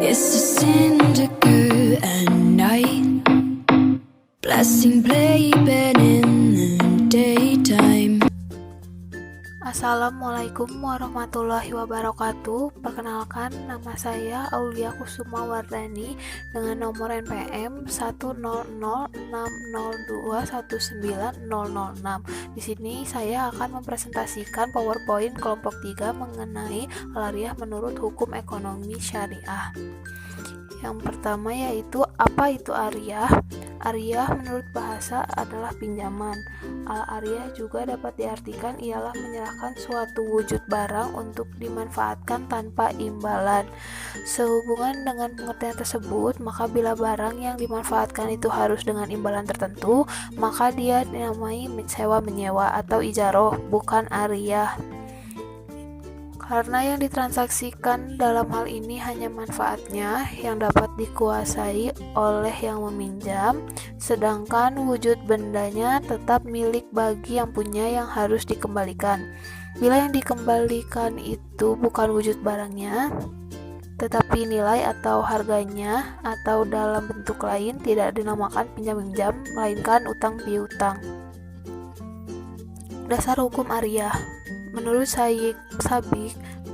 It's a syndicate at night, blasting playback in the daytime. Assalamualaikum warahmatullahi wabarakatuh. Perkenalkan, nama saya Aulia Kusuma Wardani dengan nomor NPM 1006002190006. Di sini saya akan mempresentasikan PowerPoint kelompok 3 mengenai alariah menurut hukum ekonomi syariah. Yang pertama yaitu apa itu ariyah? Ariyah menurut bahasa adalah pinjaman. Al-ariyah juga dapat diartikan ialah menyerahkan suatu wujud barang untuk dimanfaatkan tanpa imbalan. Sehubungan dengan pengertian tersebut, maka bila barang yang dimanfaatkan itu harus dengan imbalan tertentu, maka dia dinamai sewa menyewa atau ijaroh, bukan ariyah. Karena yang ditransaksikan dalam hal ini hanya manfaatnya yang dapat dikuasai oleh yang meminjam, sedangkan wujud bendanya tetap milik bagi yang punya yang harus dikembalikan. Bila yang dikembalikan itu bukan wujud barangnya, tetapi nilai atau harganya atau dalam bentuk lain, tidak dinamakan pinjam-minjam, melainkan utang piutang. Dasar hukum ariyah. Menurut Sabik,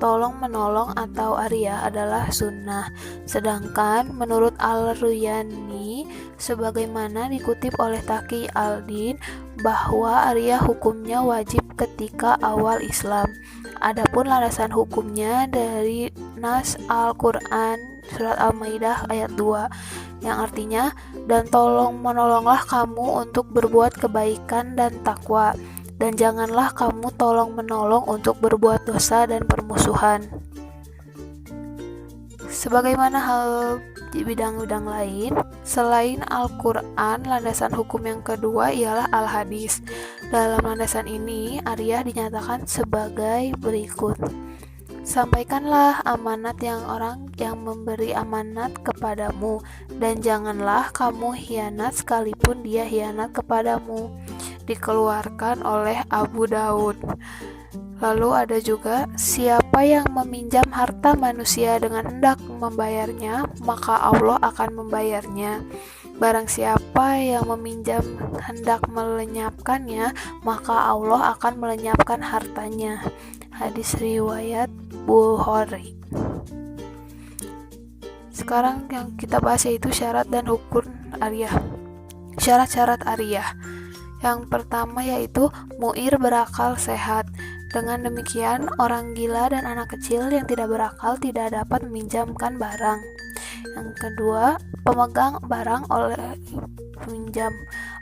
tolong-menolong atau ariyah adalah sunnah. Sedangkan menurut Al-Ruyani, sebagaimana dikutip oleh Taqi al-Din, bahwa ariyah hukumnya wajib ketika awal Islam. Adapun landasan hukumnya dari nas Al-Quran surat Al-Maidah ayat 2, yang artinya, dan tolong-menolonglah kamu untuk berbuat kebaikan dan takwa, dan janganlah kamu tolong-menolong untuk berbuat dosa dan permusuhan. Sebagaimana hal di bidang-bidang lain, selain Al-Quran, landasan hukum yang kedua ialah Al-Hadis. Dalam landasan ini, ariyah dinyatakan sebagai berikut. Sampaikanlah amanat yang orang yang memberi amanat kepadamu, dan janganlah kamu hianat sekalipun dia hianat kepadamu. Dikeluarkan oleh Abu Daud. Lalu ada juga, siapa yang meminjam harta manusia dengan hendak membayarnya, maka Allah akan membayarnya. Barang siapa yang meminjam hendak melenyapkannya, maka Allah akan melenyapkan hartanya. Hadis riwayat Bukhari. Sekarang yang kita bahas yaitu syarat dan hukum ariyah. Syarat-syarat ariyah. Yang pertama yaitu mu'ir berakal sehat. Dengan demikian, orang gila dan anak kecil yang tidak berakal tidak dapat meminjamkan barang. Yang kedua, pemegang barang oleh peminjam.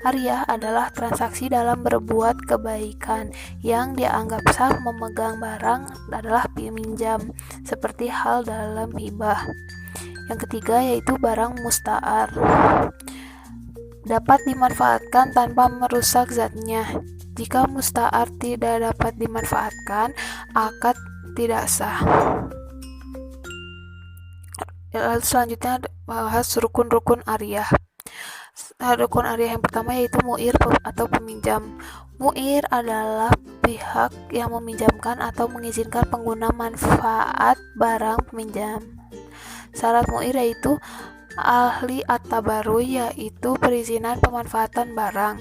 Ariyah adalah transaksi dalam berbuat kebaikan. Yang dianggap sah memegang barang adalah peminjam, seperti hal dalam hibah. Yang ketiga yaitu barang musta'ar. Dapat dimanfaatkan tanpa merusak zatnya. Jika musta'ar tidak dapat dimanfaatkan, akad tidak sah. Lalu selanjutnya bahas rukun-rukun ariyah. Rukun ariyah yang pertama yaitu mu'ir atau peminjam. Mu'ir adalah pihak yang meminjamkan atau mengizinkan pengguna manfaat barang peminjam. Syarat mu'ir yaitu ahli at-tabarruy, yaitu perizinan pemanfaatan barang,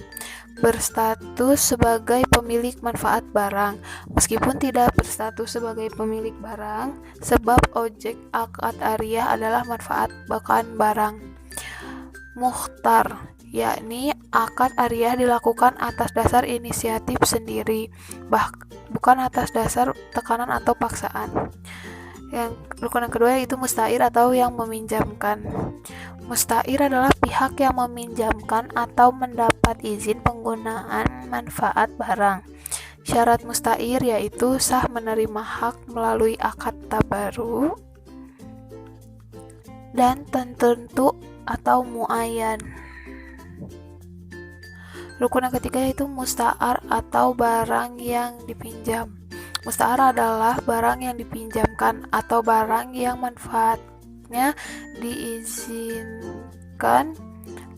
berstatus sebagai pemilik manfaat barang, meskipun tidak berstatus sebagai pemilik barang, sebab objek akad ariyah adalah manfaat bukan barang. Mukhtar, yakni akad ariyah dilakukan atas dasar inisiatif sendiri, bukan atas dasar tekanan atau paksaan. Yang rukun yang kedua yaitu musta'ir atau yang meminjamkan. Musta'ir adalah pihak yang meminjamkan atau mendapat izin penggunaan manfaat barang. Syarat musta'ir yaitu sah menerima hak melalui akad tabaru dan tertentu atau muayyan. Rukun yang ketiga yaitu musta'ar atau barang yang dipinjam. Musta'ar adalah barang yang dipinjamkan atau barang yang manfaatnya diizinkan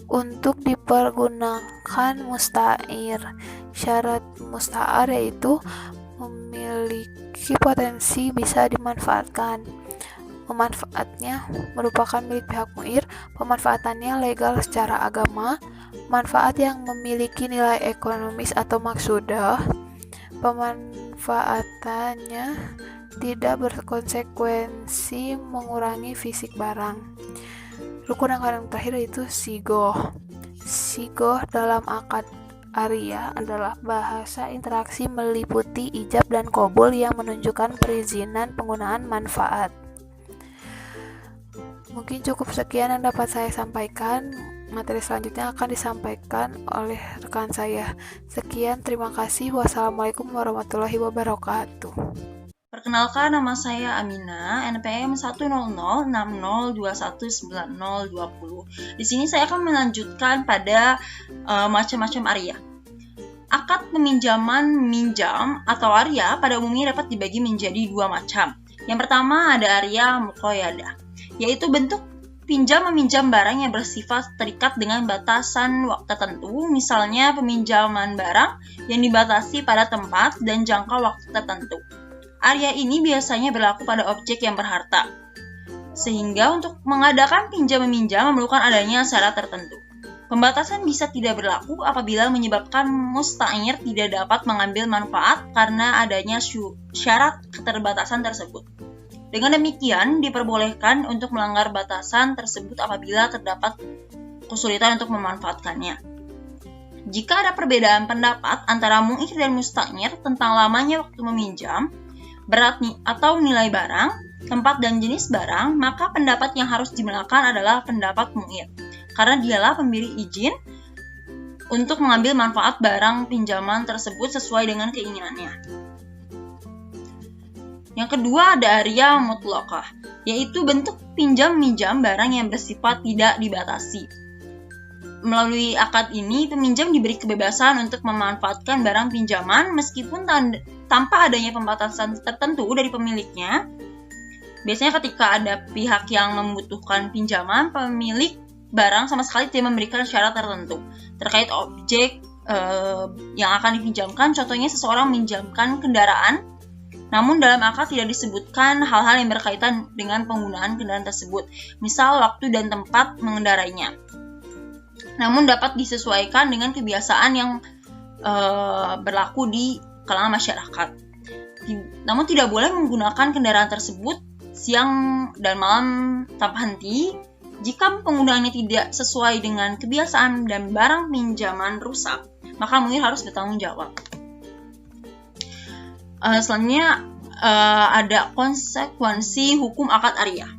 untuk dipergunakan musta'ir. Syarat musta'ar yaitu memiliki potensi bisa dimanfaatkan. Memanfaatnya merupakan milik pihak muir, pemanfaatannya legal secara agama, manfaat yang memiliki nilai ekonomis atau maksudah, pemanfaatannya tidak berkonsekuensi mengurangi fisik barang. Rukun yang terakhir yaitu sigoh. Sigoh dalam akad Arya adalah bahasa interaksi meliputi ijab dan qabul yang menunjukkan perizinan penggunaan manfaat. Mungkin cukup sekian yang dapat saya sampaikan. Materi selanjutnya akan disampaikan oleh rekan saya. Sekian, terima kasih. Wassalamualaikum warahmatullahi wabarakatuh. Perkenalkan, nama saya Amina, NPM 10060219020. Di sini saya akan melanjutkan pada macam-macam arya. Akad peminjaman minjam atau arya pada umumnya dapat dibagi menjadi dua macam. Yang pertama ada arya muqayyadah, yaitu bentuk pinjam-meminjam barang yang bersifat terikat dengan batasan waktu tertentu, misalnya peminjaman barang yang dibatasi pada tempat dan jangka waktu tertentu. Arya ini biasanya berlaku pada objek yang berharta, sehingga untuk mengadakan pinjam-meminjam memerlukan adanya syarat tertentu. Pembatasan bisa tidak berlaku apabila menyebabkan musta'ir tidak dapat mengambil manfaat karena adanya syarat keterbatasan tersebut. Dengan demikian, diperbolehkan untuk melanggar batasan tersebut apabila terdapat kesulitan untuk memanfaatkannya. Jika ada perbedaan pendapat antara mu'ir dan musta'ir tentang lamanya waktu meminjam, berat atau nilai barang, tempat dan jenis barang, maka pendapat yang harus digunakan adalah pendapat mu'ir, karena dialah pemberi izin untuk mengambil manfaat barang pinjaman tersebut sesuai dengan keinginannya. Yang kedua ada arya mutlaqah, yaitu bentuk pinjam-minjam barang yang bersifat tidak dibatasi. Melalui akad ini, peminjam diberi kebebasan untuk memanfaatkan barang pinjaman meskipun tanpa adanya pembatasan tertentu dari pemiliknya. Biasanya ketika ada pihak yang membutuhkan pinjaman, pemilik barang sama sekali tidak memberikan syarat tertentu terkait objek yang akan dipinjamkan. Contohnya seseorang meminjamkan kendaraan, namun dalam akad tidak disebutkan hal-hal yang berkaitan dengan penggunaan kendaraan tersebut, misal waktu dan tempat mengendarainya. Namun dapat disesuaikan dengan kebiasaan yang berlaku di kalangan masyarakat. Namun tidak boleh menggunakan kendaraan tersebut siang dan malam tanpa henti. Jika penggunaannya tidak sesuai dengan kebiasaan dan barang pinjaman rusak, maka mu'ir harus bertanggung jawab. Selanjutnya ada konsekuensi hukum akad arya.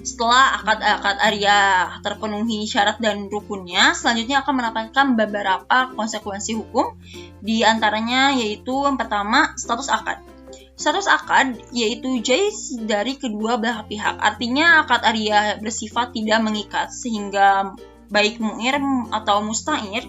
Setelah akad arya terpenuhi syarat dan rukunnya, selanjutnya akan mendapatkan beberapa konsekuensi hukum. Di antaranya yaitu yang pertama, status akad. Status akad yaitu jais dari kedua belah pihak. Artinya akad arya bersifat tidak mengikat, sehingga baik mu'ir atau musta'ir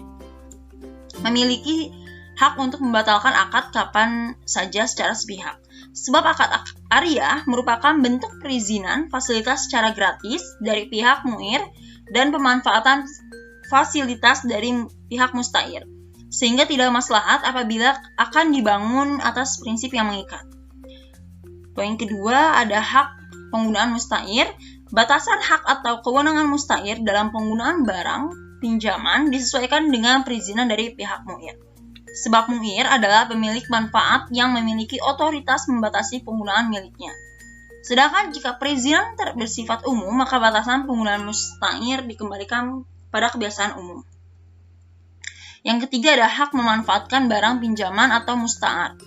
memiliki hak untuk membatalkan akad kapan saja secara sepihak. Sebab akad arya merupakan bentuk perizinan fasilitas secara gratis dari pihak mu'ir dan pemanfaatan fasilitas dari pihak musta'ir, sehingga tidak maslahat apabila akan dibangun atas prinsip yang mengikat. Poin kedua ada hak penggunaan musta'ir. Batasan hak atau kewenangan musta'ir dalam penggunaan barang pinjaman disesuaikan dengan perizinan dari pihak mu'ir. Sebab mu'ir adalah pemilik manfaat yang memiliki otoritas membatasi penggunaan miliknya. Sedangkan jika perizinan bersifat umum, maka batasan penggunaan musta'ir dikembalikan pada kebiasaan umum. Yang ketiga ada hak memanfaatkan barang pinjaman atau musta'ar.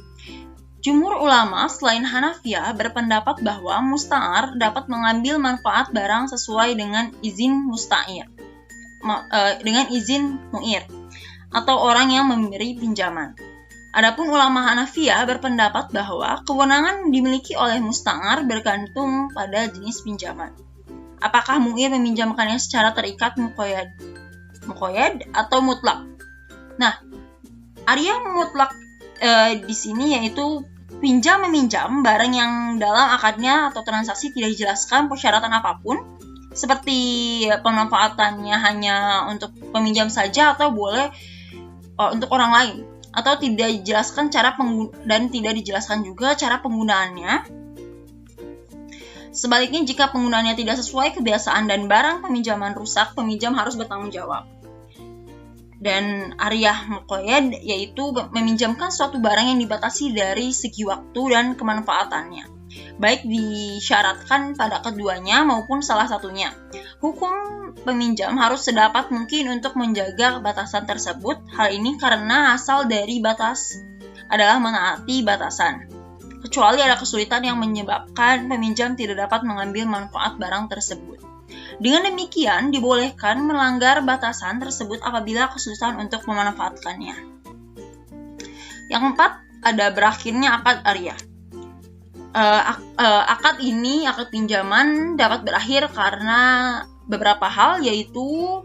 Jumhur ulama selain Hanafiyah berpendapat bahwa musta'ar dapat mengambil manfaat barang sesuai dengan izin musta'ir, dengan izin mu'ir atau orang yang memberi pinjaman. Adapun ulama Hanafiyah berpendapat bahwa kewenangan dimiliki oleh musta'ar bergantung pada jenis pinjaman. Apakah mu'ir meminjamkannya secara terikat muqayyad atau mutlak? Nah, arya mutlak di sini yaitu pinjam-meminjam barang yang dalam akadnya atau transaksi tidak dijelaskan persyaratan apapun, seperti pemanfaatannya hanya untuk peminjam saja atau boleh untuk orang lain. atau tidak dijelaskan dan tidak dijelaskan juga cara penggunaannya. Sebaliknya, jika penggunaannya tidak sesuai kebiasaan dan barang peminjaman rusak, peminjam harus bertanggung jawab. Dan Ariyah Muqayyad yaitu meminjamkan suatu barang yang dibatasi dari segi waktu dan kemanfaatannya, baik disyaratkan pada keduanya maupun salah satunya. Hukum peminjam harus sedapat mungkin untuk menjaga batasan tersebut. Hal ini karena asal dari batas adalah menaati batasan, kecuali ada kesulitan yang menyebabkan peminjam tidak dapat mengambil manfaat barang tersebut. Dengan demikian, dibolehkan melanggar batasan tersebut apabila kesulitan untuk memanfaatkannya. Yang keempat, ada berakhirnya akad ariyah. Akad pinjaman dapat berakhir karena beberapa hal, yaitu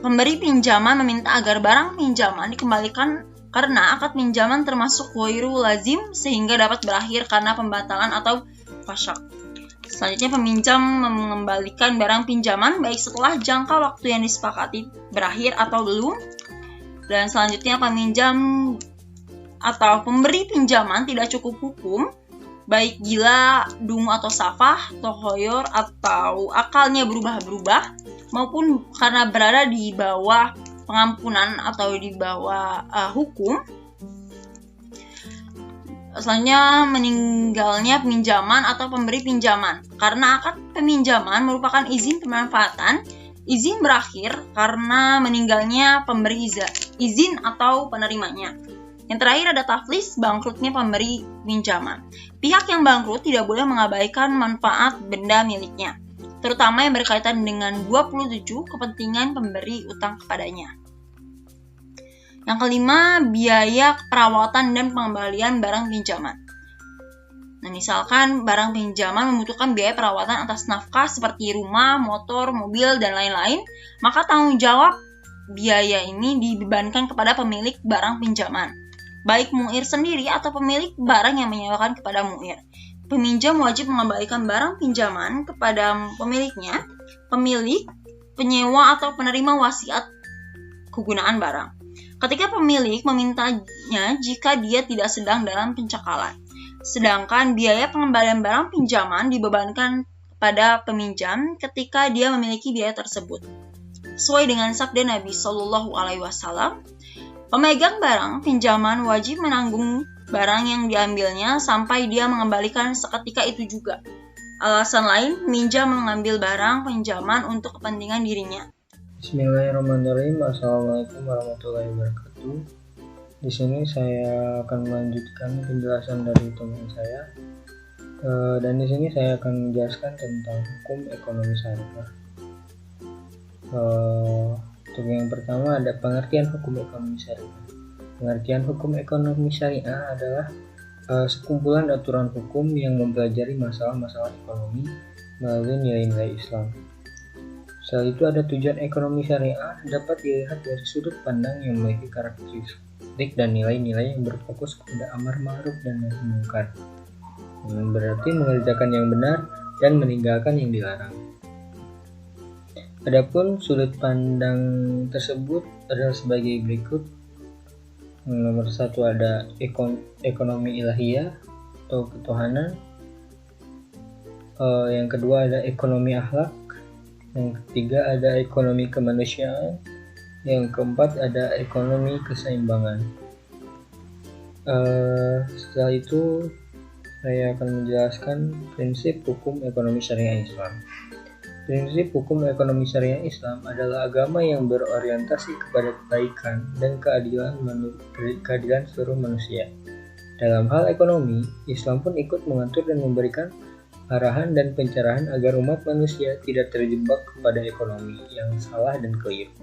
pemberi pinjaman meminta agar barang pinjaman dikembalikan karena akad pinjaman termasuk ghairu lazim sehingga dapat berakhir karena pembatalan atau fasyak. Selanjutnya, peminjam mengembalikan barang pinjaman baik setelah jangka waktu yang disepakati berakhir atau belum. Dan selanjutnya, peminjam atau pemberi pinjaman tidak cukup hukum, baik gila, dungu atau safah, tohoyor atau akalnya berubah-berubah, maupun karena berada di bawah pengampunan atau di bawah hukum. Selanjutnya, meninggalnya peminjaman atau pemberi pinjaman. Karena akad peminjaman merupakan izin pemanfaatan, izin berakhir karena meninggalnya pemberi izin atau penerimanya. Yang terakhir ada taflis, bangkrutnya pemberi pinjaman. Pihak yang bangkrut tidak boleh mengabaikan manfaat benda miliknya, terutama yang berkaitan dengan 27 kepentingan pemberi utang kepadanya. Yang kelima, biaya perawatan dan pengembalian barang pinjaman. Nah, misalkan barang pinjaman membutuhkan biaya perawatan atas nafkah seperti rumah, motor, mobil, dan lain-lain, maka tanggung jawab biaya ini dibebankan kepada pemilik barang pinjaman, baik mu'ir sendiri atau pemilik barang yang menyewakan kepada mu'ir. Peminjam wajib mengembalikan barang pinjaman kepada pemiliknya, pemilik, penyewa, atau penerima wasiat kegunaan barang, ketika pemilik memintanya jika dia tidak sedang dalam pencekalan. Sedangkan biaya pengembalian barang pinjaman dibebankan pada peminjam ketika dia memiliki biaya tersebut. Sesuai dengan sabda Nabi Shallallahu Alaihi Wasallam, pemegang barang pinjaman wajib menanggung barang yang diambilnya sampai dia mengembalikan seketika itu juga. Alasan lain, peminjam mengambil barang pinjaman untuk kepentingan dirinya. Bismillahirrahmanirrahim. Assalamualaikum warahmatullahi wabarakatuh. Di sini saya akan melanjutkan penjelasan dari teman saya, dan di sini saya akan menjelaskan tentang hukum ekonomi syariah. Untuk yang pertama ada pengertian hukum ekonomi syariah. Pengertian hukum ekonomi syariah adalah sekumpulan aturan hukum yang mempelajari masalah-masalah ekonomi melalui nilai-nilai Islam. Selain itu, ada tujuan ekonomi syariah dapat dilihat dari sudut pandang yang memiliki karakteristik dan nilai-nilai yang berfokus kepada amar ma'ruf dan nahi munkar, yang berarti mengerjakan yang benar dan meninggalkan yang dilarang. Adapun sudut pandang tersebut adalah sebagai berikut. Nomor 1 ada ekonomi ilahiyah atau ketuhanan. Yang kedua ada ekonomi akhlak. Yang ketiga ada ekonomi kemanusiaan. Yang keempat ada ekonomi keseimbangan. Setelah itu saya akan menjelaskan prinsip hukum ekonomi syariah Islam. Prinsip hukum ekonomi syariah Islam adalah agama yang berorientasi kepada kebaikan dan keadilan seluruh manusia. Dalam hal ekonomi, Islam pun ikut mengatur dan memberikan arahan dan pencerahan agar umat manusia tidak terjebak kepada ekonomi yang salah dan keliru.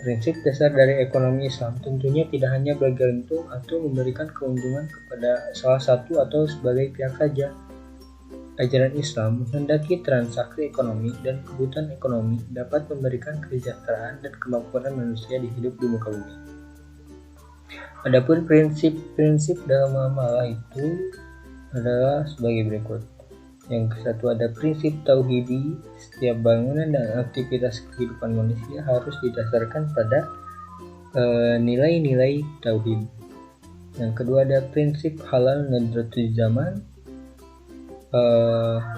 Prinsip dasar dari ekonomi Islam tentunya tidak hanya bergantung atau memberikan keuntungan kepada salah satu atau sebagai pihak saja. Ajaran Islam menghendaki transaksi ekonomi dan kebutuhan ekonomi dapat memberikan kesejahteraan dan kemampuan manusia di hidup di muka bumi. Adapun prinsip-prinsip dalam muamalah itu adalah sebagai berikut. Yang satu ada prinsip tauhidi, setiap bangunan dan aktivitas kehidupan manusia harus didasarkan pada nilai-nilai tauhid. Yang kedua ada prinsip halal nadratul zaman,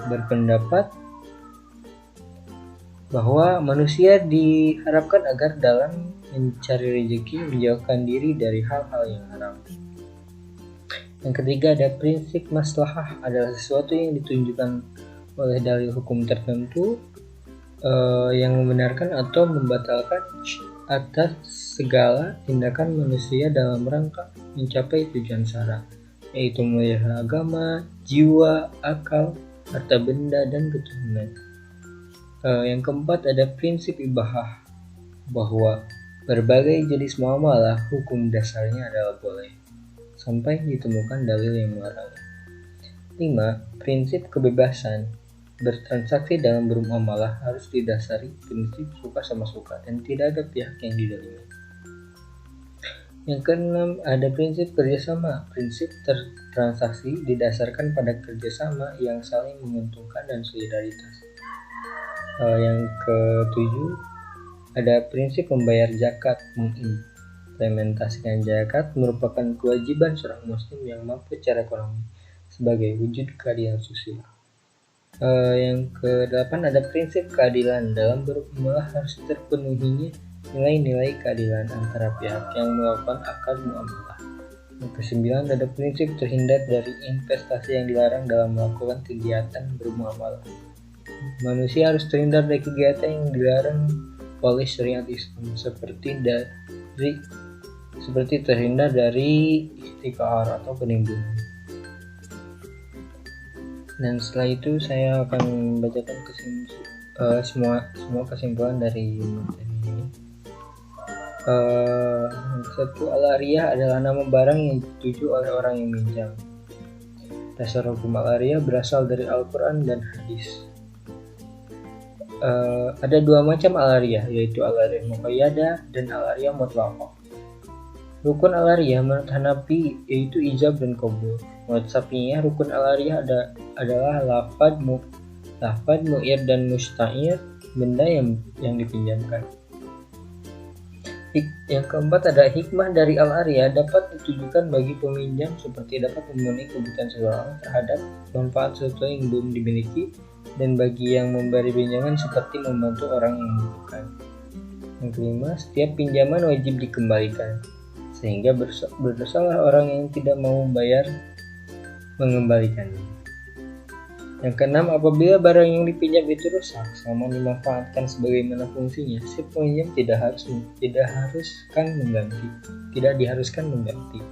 berpendapat bahwa manusia diharapkan agar dalam mencari rezeki menjauhkan diri dari hal-hal yang haram. Yang ketiga ada prinsip maslahah, adalah sesuatu yang ditunjukkan oleh dalil hukum tertentu yang membenarkan atau membatalkan atas segala tindakan manusia dalam rangka mencapai tujuan syara, yaitu memelihara agama, jiwa, akal, harta benda, dan keturunan. Yang keempat ada prinsip ibahah, bahwa berbagai jenis muamalah hukum dasarnya adalah boleh sampai ditemukan dalil yang melarangnya. 5. Prinsip kebebasan, bertransaksi dalam bermuamalah harus didasari prinsip suka sama suka dan tidak ada pihak yang didolimi. Yang keenam ada prinsip kerjasama, prinsip transaksi didasarkan pada kerjasama yang saling menguntungkan dan solidaritas. Yang ketujuh ada prinsip membayar zakat, mengimplementasikan zakat merupakan kewajiban seorang muslim yang mampu secara ekonomi sebagai wujud keadilan sosial. Yang kedelapan ada prinsip keadilan, dalam bermuamalah harus terpenuhinya nilai-nilai keadilan antara pihak yang melakukan akad muamalah. Yang kesembilan ada prinsip terhindar dari investasi yang dilarang dalam melakukan kegiatan bermuamalah. Manusia harus terhindar dari kegiatan yang dilarang oleh syariat Islam seperti terhindar dari ihtikar atau penimbunan. Dan setelah itu saya akan membacakan semua kesimpulan dari materi ini. Satu, al-ariyah adalah nama barang yang dituju oleh orang yang minjam. Dasar hukum al-ariyah berasal dari Al-Quran dan hadis. Ada dua macam al-ariyah, yaitu al-ariyah muqayyadah dan al-ariyah mutlaqah. Rukun al-ariyah menurut Hanafi yaitu ijab dan qabul. Menurut Syafi'iyah rukun al-ariyah adalah lafad mu'ir dan musta'ir, benda yang dipinjamkan. Yang keempat ada hikmah dari al-ariyah dapat ditujukan bagi peminjam seperti dapat memenuhi kebutuhan seseorang terhadap manfaat sesuatu yang belum dimiliki, dan bagi yang memberi pinjaman seperti membantu orang yang membutuhkan. Yang kelima, setiap pinjaman wajib dikembalikan, sehingga berdosalah orang yang tidak mau membayar mengembalikannya. Yang keenam, apabila barang yang dipinjam itu rusak selama dimanfaatkan sebagaimana fungsinya, si peminjam tidak diharuskan mengganti.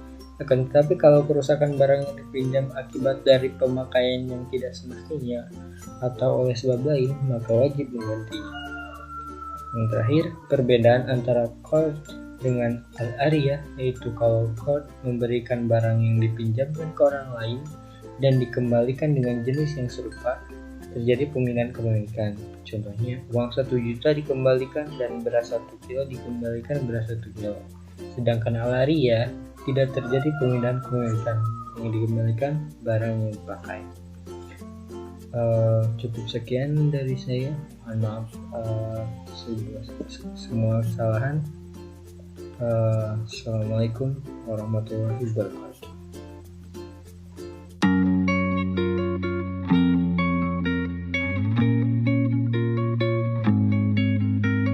Akan tetapi kalau kerusakan barang yang dipinjam akibat dari pemakaian yang tidak semestinya atau oleh sebab lain, maka wajib menggantinya. Yang terakhir, perbedaan antara qard dengan al-ariyah, yaitu kalau qard memberikan barang yang dipinjamkan ke orang lain dan dikembalikan dengan jenis yang serupa, terjadi pemindahan kepemilikan. Contohnya, uang 1 juta dikembalikan dan beras 1 kilo dikembalikan beras 1 kilo. Sedangkan al-ariyah tidak terjadi pemindahan kepemilikan, yang dikembalikan barang yang dipakai. Cukup sekian dari saya. Mohon maaf semua kesalahan. Assalamualaikum warahmatullahi wabarakatuh.